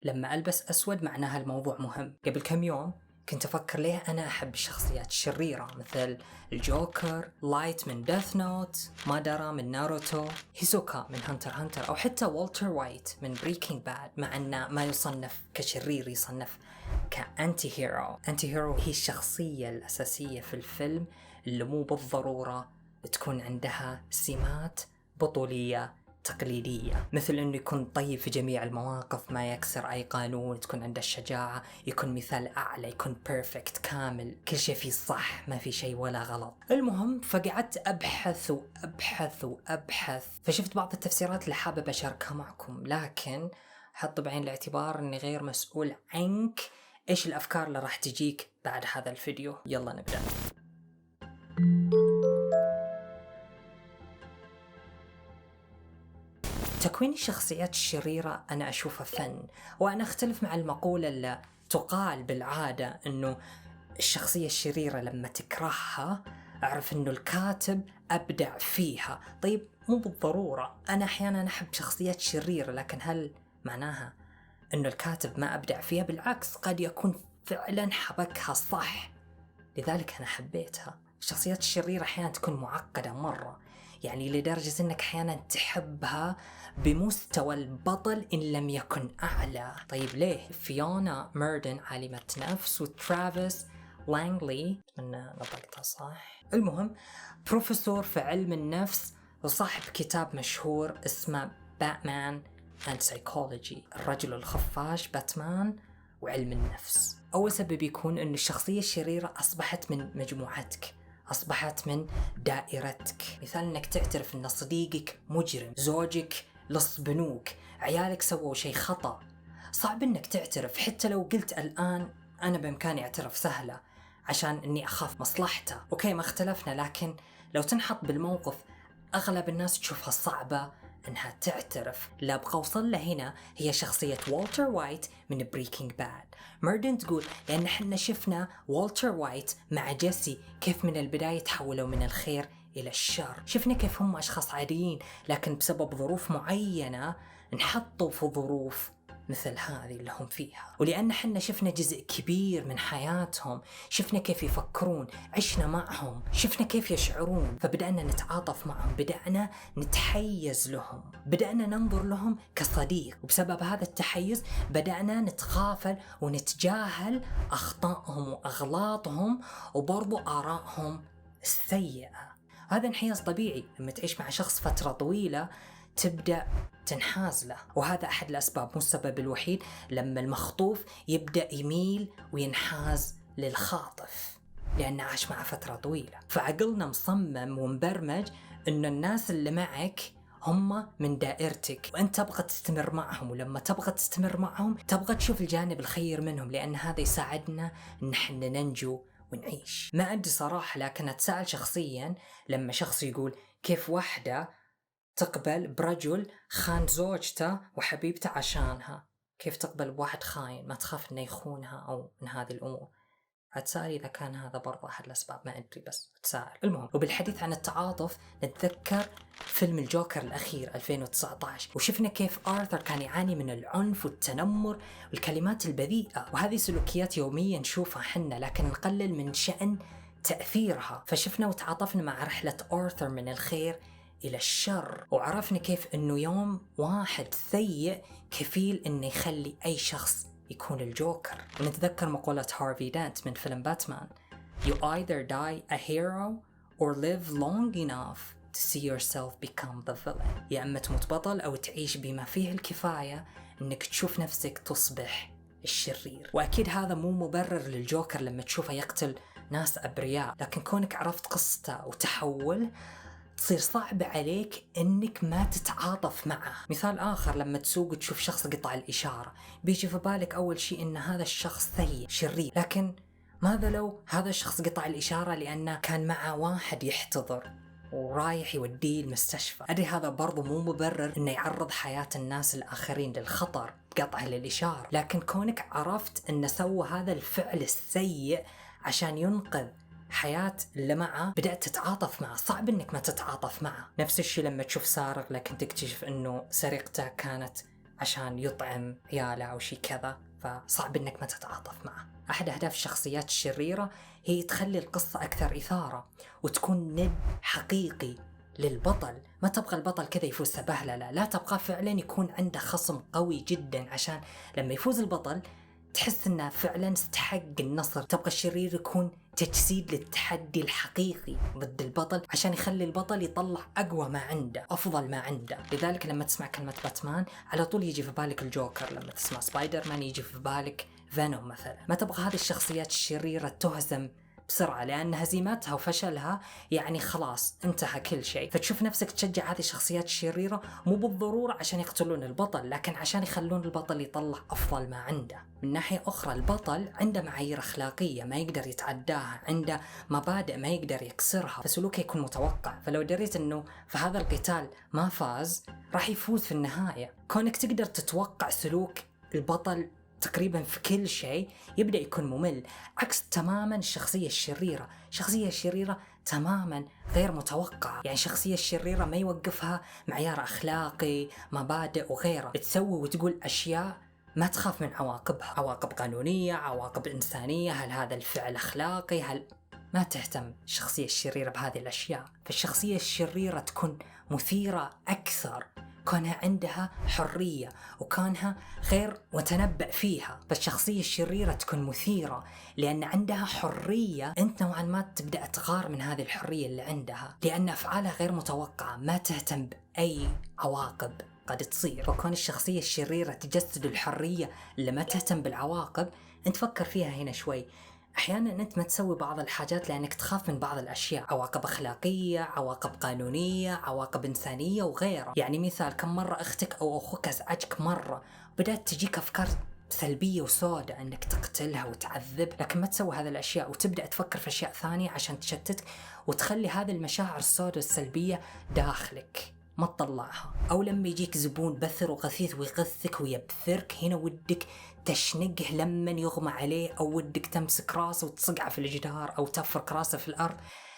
لما ألبس أسود معناها الموضوع مهم. قبل كم يوم كنت أفكر ليه أنا أحب الشخصيات الشريرة مثل الجوكر، لايت من ديث نوت، مادارا من ناروتو، هيسوكا من هانتر هانتر، أو حتى والتر وايت من بريكنج باد، مع أنه ما يصنف كشرير، يصنف كأنتي هيرو. أنتي هيرو هي الشخصية الأساسية في الفيلم اللي مو بالضرورة تكون عندها سمات بطولية تقليدية، مثل أنه يكون طيب في جميع المواقف، ما يكسر أي قانون، تكون عنده الشجاعة، يكون مثال أعلى، يكون بيرفكت كامل، كل شيء فيه صح، ما في شيء ولا غلط. المهم فقعدت أبحث وأبحث وأبحث، فشفت بعض التفسيرات اللي حابب أشاركها معكم، لكن حط بعين الاعتبار أني غير مسؤول عنك إيش الأفكار اللي راح تجيك بعد هذا الفيديو. يلا نبدأ. تكوين الشخصيات الشريرة أنا أشوفه فن، وأنا أختلف مع المقولة اللي تقال بالعادة أنه الشخصية الشريرة لما تكرهها أعرف أنه الكاتب أبدع فيها. طيب مو بالضرورة، أنا أحيانا أحب شخصيات شريرة، لكن هل معناها أنه الكاتب ما أبدع فيها؟ بالعكس، قد يكون فعلا حبكها صح، لذلك أنا حبيتها. الشخصيات الشريرة أحيانا تكون معقدة مرة، يعني لدرجة أنك أحيانا تحبها بمستوى البطل إن لم يكن أعلى. طيب ليه؟ فيونا ميردن عالمة نفس، وترافيس لانغلي، أتمنى نطقتها صح، المهم بروفيسور في علم النفس وصاحب كتاب مشهور اسمه باتمان and Psychology، الرجل الخفاش باتمان وعلم النفس. أول سبب يكون أن الشخصية الشريرة أصبحت من مجموعتك، أصبحت من دائرتك. مثال أنك تعترف أن صديقك مجرم، زوجك لص بنوك، عيالك سووا شيء خطأ. صعب أنك تعترف، حتى لو قلت الآن أنا بإمكاني أعترف سهلة عشان أني أخاف مصلحته. أوكي ما اختلفنا، لكن لو تنحط بالموقف أغلب الناس تشوفها صعبة أنها تعترف. لا أبغى أوصل له هنا هي شخصية والتر وايت من بريكنج باد. ميردن تقول لأن احنا شفنا والتر وايت مع جيسي كيف من البداية تحولوا من الخير إلى الشر، شفنا كيف هم أشخاص عاديين لكن بسبب ظروف معينة انحطوا في ظروف مثل هذه اللي هم فيها. ولأن حنا شفنا جزء كبير من حياتهم، شفنا كيف يفكرون، عشنا معهم، شفنا كيف يشعرون، فبدأنا نتعاطف معهم، بدأنا نتحيز لهم، بدأنا ننظر لهم كصديق. وبسبب هذا التحيز بدأنا نتغافل ونتجاهل أخطائهم وأغلاطهم وبرضو آرائهم السيئة. هذا انحياز طبيعي، لما تعيش مع شخص فترة طويلة تبدأ تنحاز له، وهذا أحد الأسباب، مو السبب الوحيد، لما المخطوف يبدأ يميل وينحاز للخاطف لأنه عاش معه فترة طويلة. فعقلنا مصمم ومبرمج أن الناس اللي معك هم من دائرتك وأنت تبغى تستمر معهم، ولما تبغى تستمر معهم تبغى تشوف الجانب الخير منهم، لأن هذا يساعدنا أن احنا ننجو ونعيش. ما أدري صراحة، لكن أتساءل شخصيا لما شخص يقول كيف واحدة تقبل برجل خان زوجته وحبيبته عشانها، كيف تقبل بواحد خاين ما تخاف انه يخونها او من هذه الامور. أتساءل إذا كان هذا برضه أحد الأسباب، ما أدري بس أتساءل. المهم، وبالحديث عن التعاطف نتذكر فيلم الجوكر الأخير 2019، وشفنا كيف آرثر كان يعاني من العنف والتنمر والكلمات البذيئة، وهذه سلوكيات يوميا نشوفها حنا لكن نقلل من شأن تأثيرها. فشفنا وتعاطفنا مع رحلة آرثر من الخير إلى الشر، وعرفنا كيف أنه يوم واحد سيء كفيل أنه يخلي أي شخص يكون الجوكر. ونتذكر مقولة هارفي دانت من فيلم باتمان: You either die a hero or live long enough to see yourself become the villain. يا أما تموت بطل أو تعيش بما فيه الكفاية أنك تشوف نفسك تصبح الشرير. وأكيد هذا مو مبرر للجوكر لما تشوفه يقتل ناس أبرياء، لكن كونك عرفت قصته وتحول تصير صعب عليك انك ما تتعاطف معه. مثال اخر، لما تسوق وتشوف شخص قطع الاشارة بيجي في بالك اول شيء ان هذا الشخص سيء شرير، لكن ماذا لو هذا الشخص قطع الاشارة لانه كان معه واحد يحتضر ورايح يوديه المستشفى؟ أدري هذا برضو مو مبرر انه يعرض حياة الناس الاخرين للخطر بقطع للاشارة، لكن كونك عرفت انه سوى هذا الفعل السيء عشان ينقذ حياة اللي معه بدأت تتعاطف معه. صعب انك ما تتعاطف معه. نفس الشيء لما تشوف سارق لكن تكتشف انه سرقته كانت عشان يطعم عياله أو شي كذا، فصعب إنك ما تتعاطف معه. أحد أهداف الشخصيات الشريرة هي تخلي القصة أكثر إثارة وتكون ند حقيقي للبطل. ما تبغى البطل كذا يفوز سبهلة، لا تبغى فعلا يكون عنده خصم قوي جدا، عشان لما يفوز البطل تحس انه فعلا استحق النصر. تبغى الشرير يكون تجسيد للتحدي الحقيقي ضد البطل، عشان يخلي البطل يطلع اقوى ما عنده، افضل ما عنده. لذلك لما تسمع كلمة باتمان على طول يجي في بالك الجوكر، لما تسمع سبايدر مان يجي في بالك فينوم مثلا. ما تبغى هذه الشخصيات الشريرة تهزم بسرعة، لأن هزيمتها وفشلها يعني خلاص انتهى كل شيء. فتشوف نفسك تشجع هذه الشخصيات الشريرة مو بالضرورة عشان يقتلون البطل، لكن عشان يخلون البطل يطلع أفضل ما عنده. من ناحية أخرى البطل عنده معايير أخلاقية ما يقدر يتعداها، عنده مبادئ ما يقدر يكسرها، فسلوكه يكون متوقع. فلو دريت أنه في هذا القتال ما فاز راح يفوز في النهاية. كونك تقدر تتوقع سلوك البطل تقريبا في كل شيء يبدأ يكون ممل، عكس تماما الشخصية الشريرة. الشخصية الشريرة تماما غير متوقعة، يعني الشخصية الشريرة ما يوقفها معيار أخلاقي، مبادئ وغيره، تسوي وتقول أشياء ما تخاف من عواقبها، عواقب قانونية، عواقب إنسانية، هل هذا الفعل أخلاقي، هل ما تهتم الشخصية الشريرة بهذه الأشياء. فالشخصية الشريرة تكون مثيرة أكثر، كونها عندها حرية وكونها غير متنبأ فيها. فالشخصية الشريرة تكون مثيرة لأن عندها حرية، أنت نوعا ما تبدأ تغار من هذه الحرية اللي عندها، لأن أفعالها غير متوقعة، ما تهتم بأي عواقب قد تصير. فكون الشخصية الشريرة تجسد الحرية اللي ما تهتم بالعواقب، أنت فكر فيها هنا شوي. أحيانا أنت ما تسوي بعض الحاجات لأنك تخاف من بعض الأشياء، عواقب أخلاقية، عواقب قانونية، عواقب إنسانية وغيرها. يعني مثال، كم مرة أختك أو أخوك أزعجك مرة بدأت تجيك أفكار سلبية وسودة أنك تقتلها وتعذب، لكن ما تسوي هذه الأشياء وتبدأ تفكر في أشياء ثانية عشان تشتتك وتخلي هذه المشاعر السودة والسلبية داخلك ما تطلعها. أو لما يجيك زبون بثر وغثيث ويغثك ويبثرك، هنا ودك تشنقه لما يغمى عليه، أو ودك تمسك راسه وتصقعه في الجدار أو تفرك راسه في الأرض.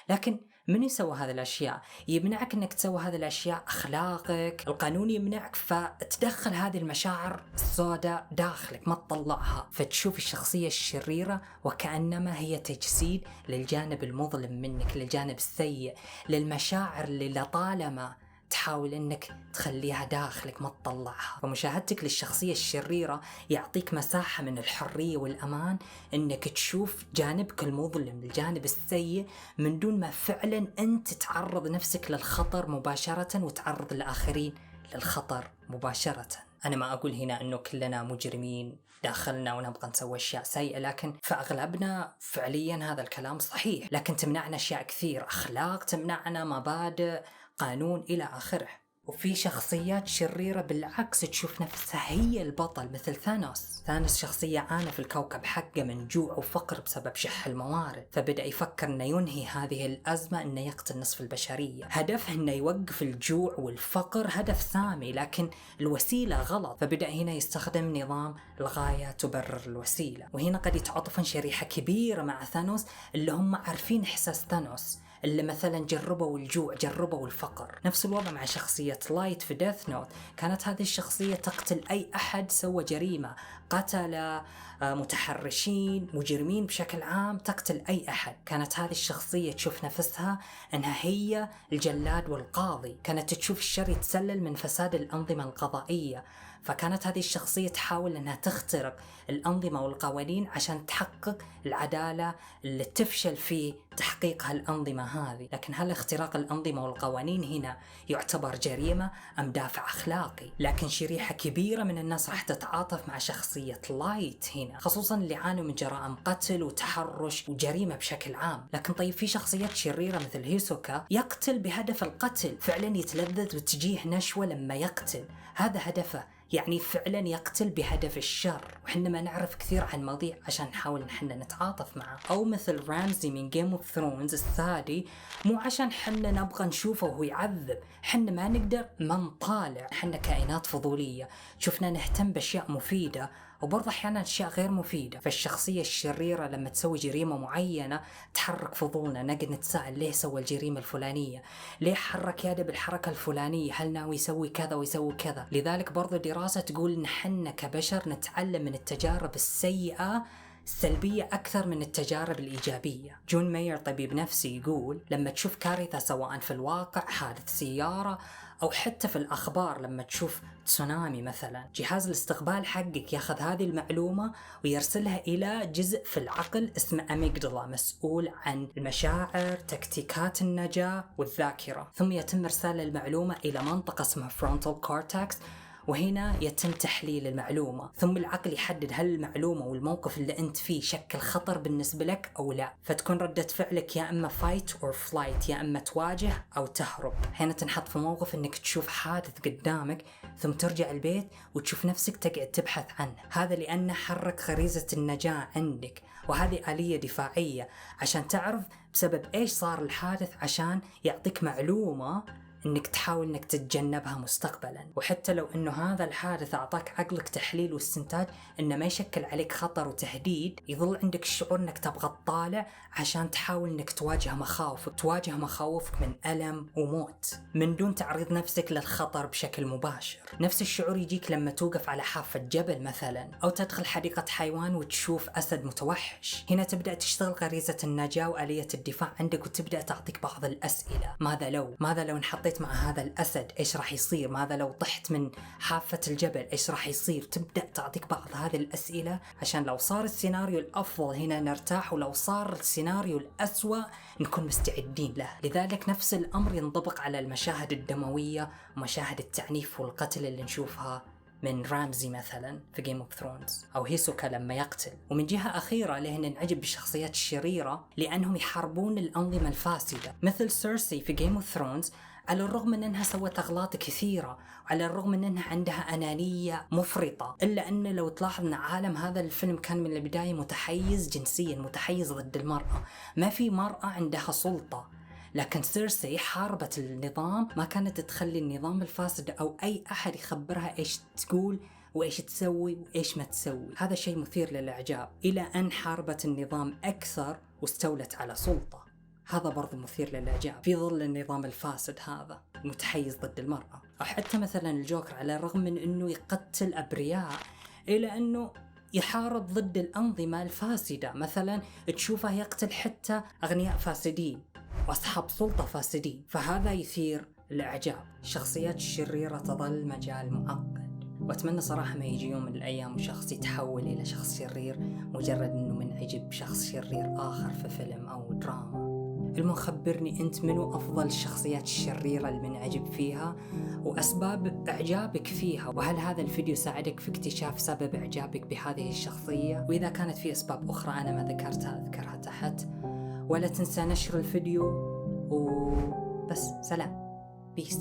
لكن من يسوي هذه الأشياء؟ يمنعك أنك تسوي هذه الأشياء أخلاقك، القانون يمنعك، فتدخل هذه المشاعر السوداء داخلك ما تطلعها. فتشوف الشخصية الشريرة وكأنما هي تجسيد للجانب المظلم منك، للجانب السيء، للمشاعر اللي لطالما تحاول انك تخليها داخلك ما تطلعها. فمشاهدتك للشخصية الشريرة يعطيك مساحة من الحرية والأمان انك تشوف جانبك المظلم، الجانب السيء، من دون ما فعلا انت تعرض نفسك للخطر مباشرة وتعرض الآخرين للخطر مباشرة. أنا ما أقول هنا أنه كلنا مجرمين داخلنا ونبغى نسوي أشياء سيئة، لكن فأغلبنا فعليا هذا الكلام صحيح، لكن تمنعنا أشياء كثير، أخلاق تمنعنا، مبادئ، قانون إلى آخره. وفي شخصيات شريرة بالعكس تشوف نفسها هي البطل، مثل ثانوس شخصية عانى في الكوكب حقه من جوع وفقر بسبب شح الموارد، فبدأ يفكر أنه ينهي هذه الأزمة، أنه يقتل نصف البشرية. هدفه أنه يوقف الجوع والفقر، هدف سامي، لكن الوسيلة غلط، فبدأ هنا يستخدم نظام الغاية تبرر الوسيلة. وهنا قد يتعاطفون شريحة كبيرة مع ثانوس اللي هم عارفين إحساس ثانوس، اللي مثلا جربوا الجوع، جربوا الفقر. نفس الوضع مع شخصية لايت في ديث نوت، كانت هذه الشخصية تقتل أي أحد سوى جريمة، قتل، متحرشين، مجرمين بشكل عام، تقتل أي أحد. كانت هذه الشخصية تشوف نفسها أنها هي الجلاد والقاضي، كانت تشوف الشر يتسلل من فساد الأنظمة القضائية، فكانت هذه الشخصية تحاول أنها تخترق الأنظمة والقوانين عشان تحقق العدالة اللي تفشل في تحقيقها الأنظمة هذه. لكن هل اختراق الأنظمة والقوانين هنا يعتبر جريمة أم دافع أخلاقي؟ لكن شريحة كبيرة من الناس راح تتعاطف مع شخصية لايت هنا، خصوصا اللي عانوا من جرائم قتل وتحرش وجريمة بشكل عام. لكن طيب في شخصيات شريرة مثل هيسوكا يقتل بهدف القتل، فعلا يتلذذ وتجيه نشوة لما يقتل، هذا هدفه، يعني فعلا يقتل بهدف الشر. وحنا ما نعرف كثير عن المواضيع عشان نحاول نحن نتعاطف معه. أو مثل رامزي من جيم اوف ثرونز الثادي، مو عشان حنا نبغى نشوفه وهو يعذب، حنا ما نقدر ما نطالع، حنا كائنات فضولية، شفنا نهتم بأشياء مفيدة وبرضه أحيانا أشياء غير مفيدة. فالشخصية الشريرة لما تسوي جريمة معينة تحرك فضولنا، نقعد نتساءل ليه سوى الجريمة الفلانية، ليه حرك يده بالحركة الفلانية، هل ناوي يسوي كذا ويسوي كذا. لذلك برضه دراسة تقول إن حنا كبشر نتعلم من التجارب السيئة السلبية أكثر من التجارب الإيجابية. جون ماير طبيب نفسي يقول لما تشوف كارثة سواء في الواقع حادث سيارة أو حتى في الأخبار، لما تشوف تسونامي مثلا، جهاز الاستقبال حقك ياخذ هذه المعلومة ويرسلها إلى جزء في العقل اسمه أميجدلا، مسؤول عن المشاعر، تكتيكات النجاة والذاكرة، ثم يتم إرسال المعلومة إلى منطقة اسمها فرونتال كورتكس، وهنا يتم تحليل المعلومة، ثم العقل يحدد هل المعلومة والموقف اللي أنت فيه شكل خطر بالنسبة لك أو لا، فتكون ردة فعلك يا إما fight or flight، يا إما تواجه أو تهرب. هنا تنحط في موقف أنك تشوف حادث قدامك ثم ترجع البيت وتشوف نفسك تقعد تبحث عنه، هذا لأنه حرك غريزة النجاة عندك، وهذه آلية دفاعية عشان تعرف بسبب إيش صار الحادث، عشان يعطيك معلومة انك تحاول انك تتجنبها مستقبلا. وحتى لو انه هذا الحادث اعطاك عقلك تحليل واستنتاج انه ما يشكل عليك خطر وتهديد، يظل عندك الشعور انك تبغى تطالع عشان تحاول انك تواجه مخاوفك من ألم وموت من دون تعريض نفسك للخطر بشكل مباشر. نفس الشعور يجيك لما توقف على حافة جبل مثلا، او تدخل حديقة حيوان وتشوف اسد متوحش. هنا تبدأ تشتغل غريزة النجاة وآلية الدفاع عندك، وتبدأ تعطيك بعض الأسئلة. ماذا لو انحطيت مع هذا الأسد، إيش راح يصير؟ ماذا لو طحت من حافة الجبل، إيش راح يصير؟ تبدأ تعطيك بعض هذه الأسئلة عشان لو صار السيناريو الأفضل هنا نرتاح، ولو صار السيناريو الأسوأ نكون مستعدين له. لذلك نفس الأمر ينطبق على المشاهد الدموية ومشاهد التعنيف والقتل اللي نشوفها من رامزي مثلا في جيم اوف ثرونز، أو هيسوكا لما يقتل. ومن جهة أخيرة لهن نعجب بالشخصيات الشريرة لأنهم يحاربون الأنظمة الفاسدة، مثل سيرسي في جيم اوف ثرونز. على الرغم من أنها سوت أغلاط كثيرة، وعلى الرغم من أنها عندها أنانية مفرطة، إلا أن لو تلاحظ أن عالم هذا الفيلم كان من البداية متحيز جنسيا، متحيز ضد المرأة، ما في مرأة عندها سلطة. لكن سيرسي حاربت النظام، ما كانت تخلي النظام الفاسد أو أي أحد يخبرها إيش تقول وإيش تسوي وإيش ما تسوي. هذا شيء مثير للإعجاب، إلى أن حاربت النظام أكثر واستولت على سلطة. هذا برضو مثير للإعجاب في ظل النظام الفاسد هذا متحيز ضد المرأة. أو حتى مثلا الجوكر، على الرغم من أنه يقتل أبرياء إلا أنه يحارب ضد الأنظمة الفاسدة. مثلا تشوفه يقتل حتى أغنياء فاسدين وأصحاب سلطة فاسدين، فهذا يثير الإعجاب. الشخصيات الشريرة تظل مجال معقد، وأتمنى صراحة ما يجي يوم من الأيام وشخص يتحول إلى شخص شرير مجرد أنه منعجب بشخص شرير آخر في فيلم أو دراما. المخبرني أنت منو أفضل الشخصيات الشريرة اللي منعجب فيها وأسباب إعجابك فيها، وهل هذا الفيديو ساعدك في اكتشاف سبب إعجابك بهذه الشخصية؟ وإذا كانت في أسباب أخرى أنا ما ذكرتها أذكرها تحت. ولا تنسى نشر الفيديو، وبس سلام، بيس.